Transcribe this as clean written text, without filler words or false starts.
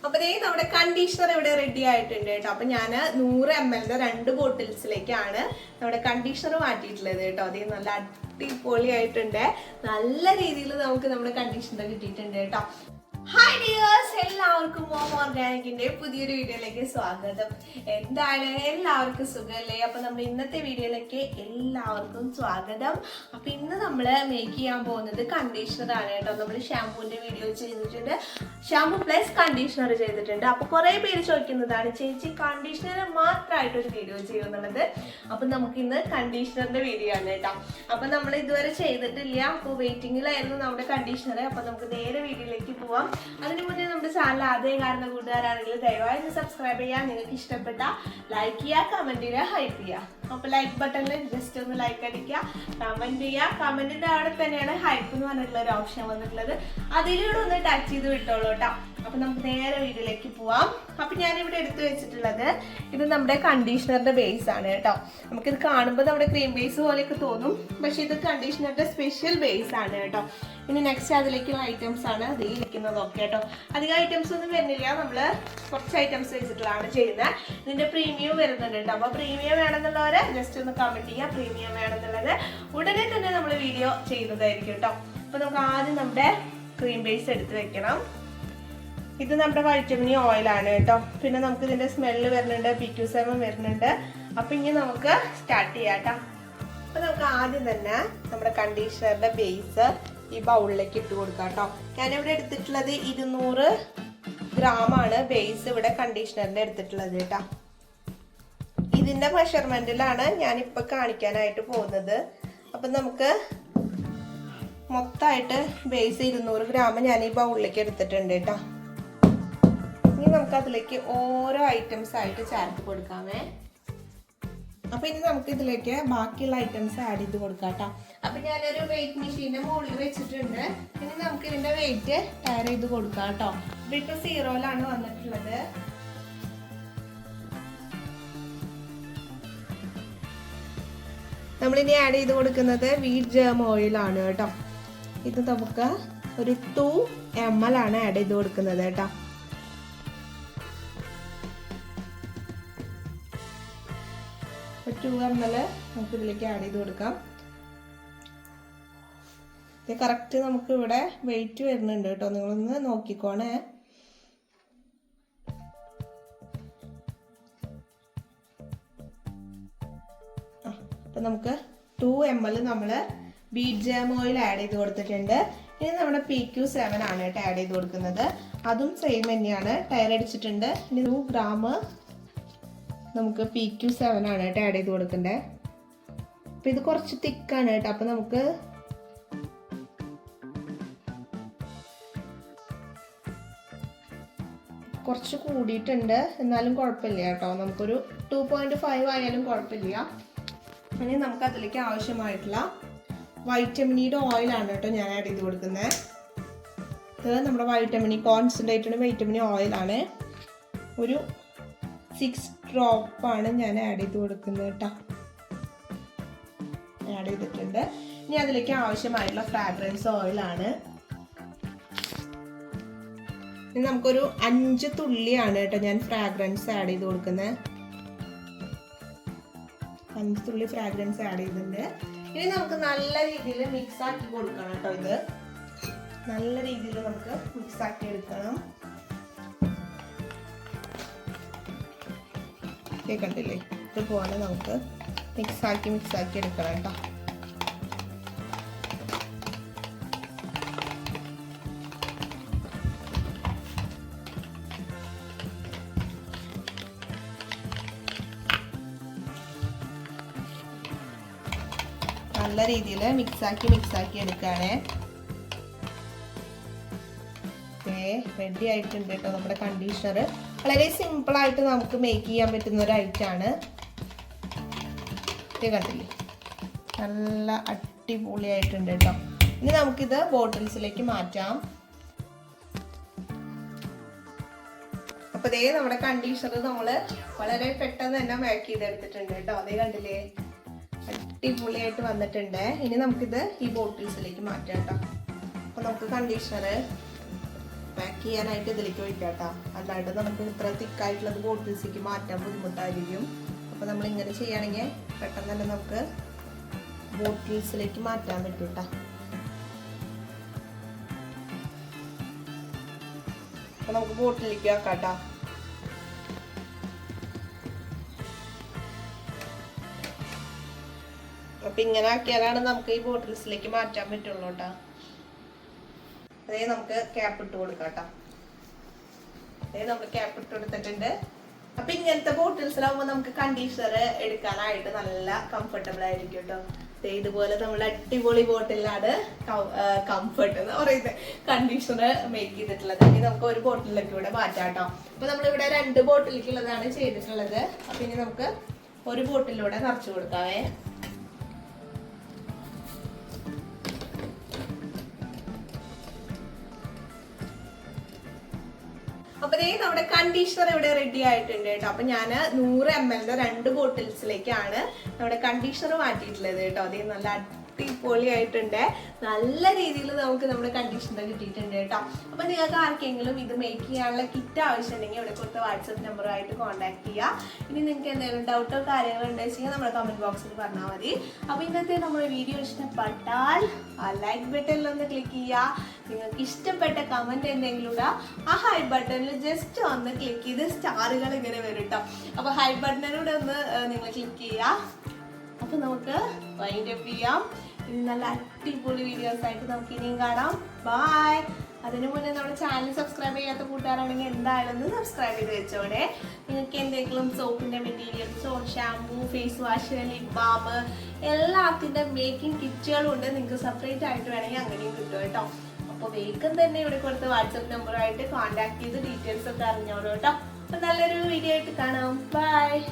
അപ്പൊ നമ്മുടെ കണ്ടീഷണർ ഇവിടെ റെഡി ആയിട്ടുണ്ട് കേട്ടോ. അപ്പൊ ഞാൻ 100 ml 2 ബോട്ടിൽസിലേക്കാണ് നമ്മുടെ കണ്ടീഷണർ മാറ്റിയിട്ടുള്ളത് കേട്ടോ. അതേ നല്ല അടിപൊളിയായിട്ടുണ്ട്. നല്ല രീതിയിൽ നമുക്ക് നമ്മുടെ കണ്ടീഷണർ കിട്ടിയിട്ടുണ്ട് കേട്ടോ. ഹായ് ഡിയേഴ്സ്, എല്ലാവർക്കും മോം ഓർഗാനിക്കിന്റെ പുതിയൊരു വീഡിയോയിലേക്ക് സ്വാഗതം. എന്താണ്, എല്ലാവർക്കും സുഖമല്ലേ? അപ്പൊ നമ്മൾ ഇന്നത്തെ വീഡിയോയിലേക്ക് എല്ലാവർക്കും സ്വാഗതം. അപ്പൊ ഇന്ന് നമ്മൾ മേക്ക് ചെയ്യാൻ പോകുന്നത് കണ്ടീഷണർ ആണ് കേട്ടോ. നമ്മൾ ഷാമ്പൂവിന്റെ വീഡിയോ ചെയ്തിട്ടുണ്ട്, ഷാമ്പൂ പ്ലസ് കണ്ടീഷണർ ചെയ്തിട്ടുണ്ട്. അപ്പൊ കുറെ പേര് ചോദിക്കുന്നതാണ്, ചേച്ചി കണ്ടീഷണർ മാത്രമായിട്ടൊരു വീഡിയോ ചെയ്യുന്നുള്ളത്. അപ്പൊ നമുക്ക് ഇന്ന് കണ്ടീഷണറിന്റെ വീഡിയോ ആണ് കേട്ടോ. അപ്പൊ നമ്മൾ ഇതുവരെ ചെയ്തിട്ടില്ല, അപ്പോൾ വെയിറ്റിംഗിലായിരുന്നു നമ്മുടെ കണ്ടീഷണർ. അപ്പൊ നമുക്ക് നേരെ വീഡിയോയിലേക്ക് പോവാം. അതിനു മുന്നേ നമ്മുടെ ചാനൽ ആദ്യം കാണുന്ന കൂട്ടുകാരാണെങ്കിൽ ദയവായി സബ്സ്ക്രൈബ് ചെയ്യുക. നിങ്ങൾക്ക് ഇഷ്ടപ്പെട്ട ലൈക്ക് ചെയ്യുക, കമന്റ് ചെയ്യുക, ഹൈപ്പ് ചെയ്യുക. അപ്പൊ ലൈക്ക് ബട്ടണിൽ ജസ്റ്റ് ഒന്ന് ലൈക്ക് അടിക്കുക, കമന്റ് ചെയ്യുക. കമന്റിന്റെ അവിടെ തന്നെയാണ് ഹൈപ്പ് എന്ന് പറഞ്ഞിട്ടുള്ള ഒരു ഓപ്ഷൻ വന്നിട്ടുള്ളത്. അതിലൂടെ ഒന്ന് ടച്ച് ചെയ്ത് വിട്ടോളൂ കേട്ടോ. അപ്പൊ നമുക്ക് നേരെ വീഡിയോയിലേക്ക് പോവാം. അപ്പൊ ഞാനിവിടെ എടുത്തു വെച്ചിട്ടുള്ളത് ഇത് നമ്മുടെ കണ്ടീഷണറിന്റെ ബേസ് ആണ് കേട്ടോ. നമുക്കിത് കാണുമ്പോൾ നമ്മുടെ ക്രീം ബേസ് പോലെയൊക്കെ തോന്നും, പക്ഷെ ഇത് കണ്ടീഷണറിന്റെ സ്പെഷ്യൽ ബേസ് ആണ് കേട്ടോ. പിന്നെ നെക്സ്റ്റ് അതിലേക്കുള്ള ഐറ്റംസ് ആണ് ഇത് ഇരിക്കുന്നതൊക്കെ കേട്ടോ. അധികം ഐറ്റംസ് ഒന്നും വരുന്നില്ല, നമ്മള് കുറച്ച് ഐറ്റംസ് വെച്ചിട്ടുള്ളതാണ് ചെയ്യുന്നത്. ഇതിന്റെ പ്രീമിയം വരുന്നുണ്ട് കേട്ടോ. അപ്പൊ പ്രീമിയം വേണമെന്നുള്ളവരെ ജസ്റ്റ് ഒന്ന് കമന്റ് ചെയ്യുക, പ്രീമിയം വേണമെന്നുള്ളത്. ഉടനെ തന്നെ നമ്മൾ വീഡിയോ ചെയ്യുന്നതായിരിക്കും കേട്ടോ. അപ്പൊ നമുക്ക് ആദ്യം നമ്മുടെ ക്രീം ബേസ് എടുത്ത് വെക്കണം. ഇത് നമ്മുടെ വൈറ്റമിൻ ഓയിൽ ആണ് കേട്ടോ. പിന്നെ നമുക്ക് ഇതിന്റെ സ്മെല്ല് വരുന്നുണ്ട്, PQ7 വരുന്നുണ്ട്. അപ്പൊ ഇനി നമുക്ക് സ്റ്റാർട്ട് ചെയ്യാം കേട്ടോ. അപ്പൊ നമുക്ക് ആദ്യം തന്നെ നമ്മുടെ കണ്ടീഷണറിന്റെ ബേസ് ഈ ബൗളിലേക്ക് ഇട്ട് കൊടുക്കാം കേട്ടോ. ഞാനിവിടെ എടുത്തിട്ടുള്ളത് 200 ഗ്രാമാണ് ബേസ് ഇവിടെ കണ്ടീഷണറിന്റെ എടുത്തിട്ടുള്ളത് കേട്ടോ. ഇതിന്റെ മെഷർമെന്റിലാണ് ഞാനിപ്പോ കാണിക്കാനായിട്ട് പോകുന്നത്. അപ്പൊ നമുക്ക് മൊത്തമായിട്ട് ബേസ് 200 ഗ്രാം ഞാൻ ഈ ബൗളിലേക്ക് എടുത്തിട്ടുണ്ട് കേട്ടോ. ഇനി നമുക്ക് അതിലേക്ക് ഓരോ ഐറ്റംസ് ആയിട്ട് ചേർത്ത് കൊടുക്കാമേ. അപ്പൊ ഇനി നമുക്ക് ഇതിലേക്ക് ബാക്കിയുള്ള ഐറ്റംസ് ആഡ് ചെയ്ത് കൊടുക്കാം കേട്ടോ. അപ്പൊ ഞാനൊരു വെയിറ്റ് മെഷീന്റെ മുകളിൽ വെച്ചിട്ടുണ്ട്. ഇനി നമുക്ക് ഇതിന്റെ വെയിറ്റ് ടയർ ചെയ്ത് കൊടുക്കാം കേട്ടോ. ഇതിപ്പോ 0-ലാണ് വന്നിട്ടുള്ളത്. നമ്മളിനി ആഡ് ചെയ്ത് കൊടുക്കുന്നത് വീറ്റ് ജേം ഓയിൽ ആണ് കേട്ടോ. ഇത് നമുക്ക് ഒരു 2 ml ആണ് ആഡ് ചെയ്ത് കൊടുക്കുന്നത് കേട്ടോ. ഒരു 2 ml നമുക്ക് ഇതിലേക്ക് ആഡ് ചെയ്ത് കൊടുക്കാം. ഇത് കറക്റ്റ് നമുക്ക് ഇവിടെ വെയിറ്റ് വരുന്നുണ്ട് കേട്ടോ, നിങ്ങളൊന്ന് നോക്കിക്കോണേ. അപ്പൊ നമുക്ക് 2 ml നമ്മള് ബീറ്റ് ജാം ഓയിൽ ആഡ് ചെയ്ത് കൊടുത്തിട്ടുണ്ട്. ഇനി നമ്മുടെ PQ7 ആണ് കേട്ടോ ആഡ് ചെയ്ത് കൊടുക്കുന്നത്. അതും സെയിം തന്നെയാണ്, ടയർ അടിച്ചിട്ടുണ്ട്. ഇനി 2 ഗ്രാം നമുക്ക് PQ7 ആണ് കേട്ടോ ആഡ് ചെയ്ത് കൊടുക്കണ്ടേ. അപ്പൊ ഇത് കുറച്ച് തിക്കാണ് കേട്ടോ. അപ്പൊ നമുക്ക് കുറച്ച് കൂടിയിട്ടുണ്ട്, എന്നാലും കുഴപ്പമില്ല കേട്ടോ. നമുക്കൊരു 2.5 ആയാലും കുഴപ്പമില്ല. ഇനി നമുക്ക് അതിലേക്ക് ആവശ്യമായിട്ടുള്ള വൈറ്റമിനിയുടെ ഓയിലാണ് കേട്ടോ ഞാൻ ആഡ് ചെയ്ത് കൊടുക്കുന്നത്. ഇത് നമ്മുടെ വൈറ്റമിനി കോൺസെൻട്രേറ്റഡ് വൈറ്റമിനി ഓയിലാണ്. ഒരു 6 ഡ്രോപ്പാണ് ഞാൻ ആഡ് ചെയ്ത് കൊടുക്കുന്നത് കേട്ടോ. ആഡ് ചെയ്തിട്ടുണ്ട്. ഇനി അതിലേക്ക് ആവശ്യമായിട്ടുള്ള ഫ്രാഗ്രൻസ് ഓയിലാണ്. ഇനി നമുക്കൊരു 5 തുള്ളിയാണ് കേട്ടോ ഞാൻ ഫ്രാഗ്രൻസ് ആഡ് ചെയ്ത് കൊടുക്കുന്നത്. 5 തുള്ളി ഫ്രാഗ്രൻസ് ആഡ് ചെയ്തിട്ടുണ്ട്. ഇനി നമുക്ക് നല്ല രീതിയിൽ മിക്സ് ആക്കി കൊടുക്കണം കേട്ടോ. ഇത് നല്ല രീതിയിൽ നമുക്ക് മിക്സ് ആക്കി എടുക്കണം. കണ്ടില്ലേ, ഇതുപോലെ നമുക്ക് മിക്സ് ആക്കി എടുക്കണം കേട്ടോ. നല്ല രീതിയിൽ മിക്സ് ആക്കി എടുക്കുകയാണേ. റെഡി ആയിട്ടുണ്ട് കേട്ടോ നമ്മുടെ കണ്ടീഷണർ. വളരെ സിമ്പിൾ ആയിട്ട് നമുക്ക് മേക്ക് ചെയ്യാൻ പറ്റുന്ന ഒരു ഐറ്റം ആണ്. കണ്ടില്ലേ, നല്ല അടിപൊളിയായിട്ടുണ്ട് കേട്ടോ. ഇനി നമുക്കിത് ബോട്ടിൽസിലേക്ക് മാറ്റാം. അപ്പൊ നമ്മുടെ കണ്ടീഷണർ നമ്മള് വളരെ പെട്ടെന്ന് തന്നെ മേക്ക് ചെയ്തെടുത്തിട്ടുണ്ട് കേട്ടോ. അതേ കണ്ടില്ലേ, അടിപൊളിയായിട്ട് വന്നിട്ടുണ്ട്. ഇനി നമുക്കിത് ഈ ബോട്ടിൽസിലേക്ക് മാറ്റാം കേട്ടോ. അപ്പൊ നമുക്ക് കണ്ടീഷണർ പാക്ക് ചെയ്യാനായിട്ട് ഇതിലേക്ക് ഒഴിക്കാം കേട്ടോ. അല്ലാണ്ട് നമുക്ക് ഇത്ര തിക്കായിട്ടുള്ളത് ബോട്ടിൽസിലേക്ക് മാറ്റാൻ ബുദ്ധിമുട്ടായിരിക്കും. അപ്പോൾ നമ്മൾ ഇങ്ങനെ ചെയ്യുകയാണെങ്കിൽ പെട്ടെന്ന് തന്നെ നമുക്ക് ബോട്ടിൽസിലേക്ക് മാറ്റാൻ പറ്റും കേട്ടോ. അപ്പോൾ നമുക്ക് ബോട്ടിലേക്ക് വെക്കാം കേട്ടോ. അപ്പം ഇങ്ങനെ ആക്കിയാലാണ് നമുക്ക് ഈ ബോട്ടിൽസിലേക്ക് മാറ്റാൻ പറ്റുള്ളൂ കേട്ടോ. അതേ നമുക്ക് ക്യാപ്പ് ഇട്ട് കൊടുക്കാം കേട്ടോ. അതേ നമുക്ക് ക്യാപ്പ് ഇട്ട് കൊടുത്തിട്ടുണ്ട്. അപ്പൊ ഇങ്ങനത്തെ ബോട്ടിൽസിലാവുമ്പോൾ നമുക്ക് കണ്ടീഷണർ എടുക്കാനായിട്ട് നല്ല കംഫർട്ടബിൾ ആയിരിക്കും കേട്ടോ. ഇതുപോലെ നമ്മൾ അടിപൊളി ബോട്ടിലാണ് കംഫർട്ട് എന്ന് പറയുന്നത് കണ്ടീഷണർ മേക്ക് ചെയ്തിട്ടുള്ളത്. ഇനി നമുക്ക് ഒരു ബോട്ടിലേക്ക് കൂടെ മാറ്റാം കേട്ടോ. അപ്പൊ നമ്മളിവിടെ 2 ബോട്ടിലേക്കുള്ളതാണ് ചെയ്തിട്ടുള്ളത്. അപ്പൊ ഇനി നമുക്ക് ഒരു ബോട്ടിലൂടെ നിറച്ചു കൊടുക്കാവേ. അപ്പൊ നമ്മുടെ കണ്ടീഷണർ ഇവിടെ റെഡി ആയിട്ടുണ്ട് കേട്ടോ. അപ്പൊ ഞാൻ 100 ml 2 ബോട്ടിൽസിലേക്കാണ് നമ്മുടെ കണ്ടീഷണർ മാറ്റിയിട്ടുള്ളത് കേട്ടോ. അതേ നല്ല അടിപൊളിയായിട്ടുണ്ട്. നല്ല രീതിയിൽ നമുക്ക് നമ്മുടെ കണ്ടീഷണർ കിട്ടിയിട്ടുണ്ട് കേട്ടോ. അപ്പൊ നിങ്ങൾക്ക് ആർക്കെങ്കിലും ഇത് മേക്ക് ചെയ്യാനുള്ള കിറ്റ് ആവശ്യമുണ്ടെങ്കിൽ ഇവിടെ കൊടുത്ത വാട്സപ്പ് നമ്പറുമായിട്ട് കോൺടാക്ട് ചെയ്യുക. ഇനി നിങ്ങൾക്ക് എന്തെങ്കിലും ഡൗട്ടോ കാര്യങ്ങളോ ഉണ്ടെങ്കിൽ നമ്മുടെ കമന്റ് ബോക്സിൽ പറഞ്ഞാൽ മതി. അപ്പൊ ഇന്നത്തെ നമ്മുടെ വീഡിയോ ഇഷ്ടപ്പെട്ടാൽ ആ ലൈക്ക് ബട്ടണിൽ ഒന്ന് ക്ലിക്ക് ചെയ്യുക. നിങ്ങൾക്ക് ഇഷ്ടപ്പെട്ട കമന്റ് എന്തെങ്കിലും ഇടുക. ആ ഹൈ ബട്ടണിൽ ജസ്റ്റ് ഒന്ന് ക്ലിക്ക് ചെയ്ത് സ്റ്റാറുകൾ ഇങ്ങനെ വരും കേട്ടോ. അപ്പൊ ഹൈ ബട്ടണിലൂടെ ഒന്ന് നിങ്ങൾ ക്ലിക്ക് ചെയ്യുക. അപ്പൊ നമുക്ക് വൈൻഡ് അപ്പ് ചെയ്യാം. ഇനി നല്ല അടിപൊളി വീഡിയോസ് ആയിട്ട് നമുക്ക് ഇനിയും കാണാം. ബൈ. അതിനു മുന്നേ നമ്മുടെ ചാനൽ സബ്സ്ക്രൈബ് ചെയ്യാത്ത കൂട്ടുകാരാണെങ്കിൽ എന്തായാലും ഒന്ന് സബ്സ്ക്രൈബ് ചെയ്ത് വെച്ചോടെ. നിങ്ങൾക്ക് എന്തെങ്കിലും സോപ്പിന്റെ മെറ്റീരിയൽസോ shampoo, face wash, lip balm എല്ലാത്തിന്റെ മേക്കിംഗ് കിറ്റുകളും ഉണ്ട്. നിങ്ങൾക്ക് സെപ്പറേറ്റ് ആയിട്ട് വേണമെങ്കിൽ അങ്ങനെയും കിട്ടും കേട്ടോ. അപ്പോൾ വേഗം തന്നെ ഇവിടെ കൊടുത്ത് വാട്സപ്പ് നമ്പറുമായിട്ട് കോൺടാക്ട് ചെയ്ത് ഡീറ്റെയിൽസ് ഒക്കെ അറിഞ്ഞോളൂ കേട്ടോ. അപ്പൊ നല്ലൊരു വീഡിയോ ആയിട്ട് കാണാം. ബൈ.